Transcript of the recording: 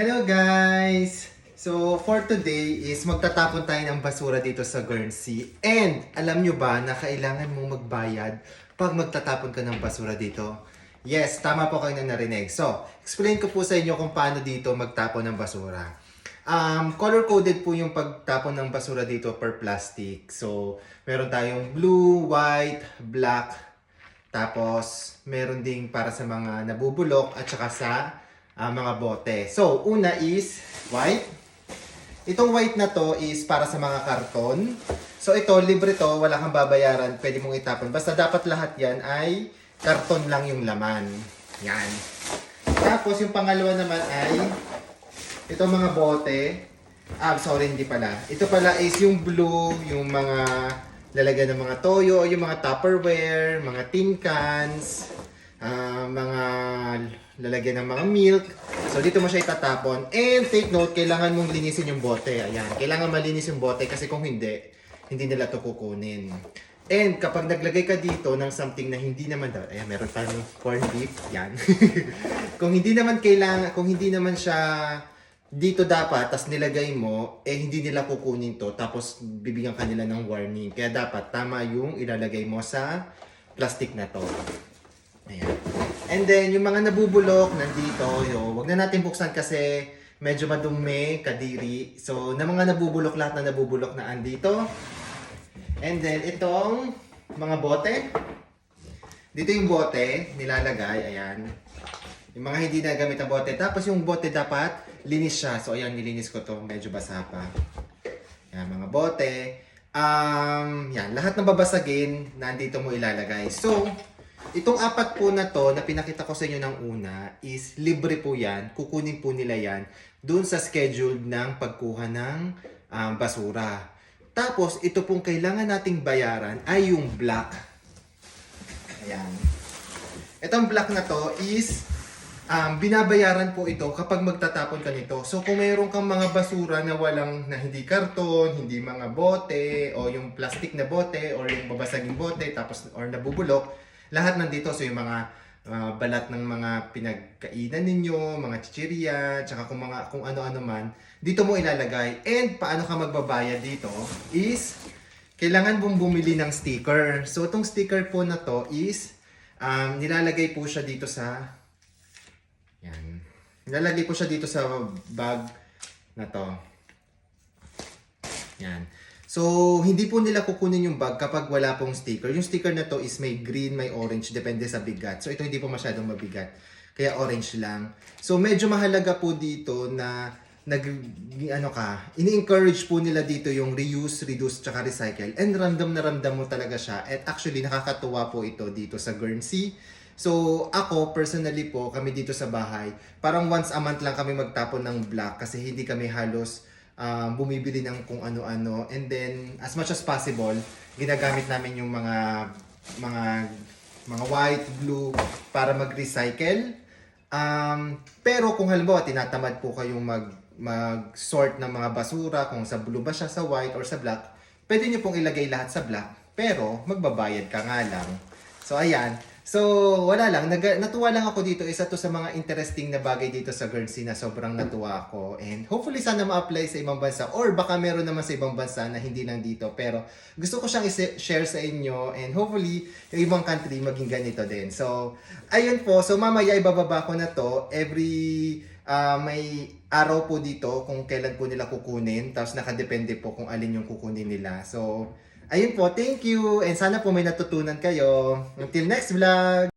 Hello guys! So for today is magtatapon tayo ng basura dito sa Guernsey. And alam nyo ba na kailangan mong magbayad pag magtatapon ka ng basura dito? Yes, tama po kayo na narinig. So, explain ko po sa inyo kung paano dito magtapon ng basura. Color-coded po yung pagtapon ng basura dito per plastic. So, meron tayong blue, white, black, tapos meron ding para sa mga nabubulok at saka sa mga bote. So, una is white. Itong white na to is para sa mga karton. So, ito, libre to. Wala kang babayaran. Pwede mong itapon. Basta dapat lahat yan ay karton lang yung laman. Yan. Tapos, yung pangalawa naman ay itong mga bote. Sorry, hindi pala. Ito pala is yung blue, yung mga lalagyan ng mga toyo, yung mga Tupperware, mga tin cans, mga lalagyan ng mga milk. So, dito mo siya itatapon. And take note, kailangan mong linisin yung bote. Ayan, kailangan malinis yung bote kasi kung hindi nila to kukunin. And kapag naglagay ka dito ng something na hindi naman daw, ayan, meron tayong corned beef, yan. Kung hindi naman siya dito dapat, tas nilagay mo, hindi nila kukunin to, tapos bibigyan ka nila ng warning. Kaya dapat, tama yung ilalagay mo sa plastic na to. Ayan. And then, yung mga nabubulok, nandito, wag na natin buksan kasi medyo madumi, kadiri. So, na mga nabubulok, lahat na nabubulok na andito. And then, itong mga bote. Dito yung bote, nilalagay, ayan. Yung mga hindi na gamit ang bote. Tapos yung bote dapat, linis siya. So, ayan, nilinis ko to. Medyo basa pa. Ayan, mga bote. Yan, lahat ng babasagin, nandito mo ilalagay. So, itong apat po na to, na pinakita ko sa inyo ng una, is libre po yan. Kukunin po nila yan dun sa schedule ng pagkuha ng basura. Tapos, ito pong kailangan nating bayaran ay yung black. Ayan. Itong black na to is binabayaran po ito kapag magtatapon ka nito. So kung mayroon kang mga basura na hindi karton, hindi mga bote, o yung plastic na bote, or yung babasaging bote, tapos or nabubulok, lahat nandito. So yung mga balat ng mga pinagkainan ninyo, mga chichirya, tsaka kung ano-ano man, dito mo ilalagay. And paano ka magbabayad dito is kailangan mong bumili ng sticker. So itong sticker po na to is nilalagay po siya dito sa yan. Nilalagay po siya dito sa bag na to. Yan. So, hindi po nila kukunin yung bag kapag wala pong sticker. Yung sticker na to is may green, may orange, depende sa bigat. So, ito hindi po masyadong mabigat. Kaya orange lang. So, medyo mahalaga po dito na ini-encourage po nila dito yung reuse, reduce, tsaka recycle. And ramdam na ramdam mo talaga siya. At actually, nakakatuwa po ito dito sa Guernsey. So, ako, personally po, kami dito sa bahay, parang once a month lang kami magtapon ng black kasi hindi kami halos bumibili ng kung ano-ano. And then, as much as possible, ginagamit namin yung mga white, blue, para mag-recycle. Pero kung halimbawa, tinatamad po kayong mag-sort ng mga basura, kung sa blue ba siya, sa white, or sa black, pwede nyo pong ilagay lahat sa black, pero magbabayad ka nga lang. So, ayan. So, wala lang. Natuwa lang ako dito. Isa to sa mga interesting na bagay dito sa Guernsey na sobrang natuwa ako. And hopefully sana ma-apply sa ibang bansa. Or baka meron naman sa ibang bansa na hindi lang dito. Pero gusto ko siyang i-share sa inyo. And hopefully, yung ibang country maging ganito din. So, ayun po. So, mamaya ibababa ko na to. May araw po dito kung kailan po nila kukunin. Tapos nakadepende po kung alin yung kukunin nila. So, ayun po, thank you. And sana po may natutunan kayo. Until next vlog!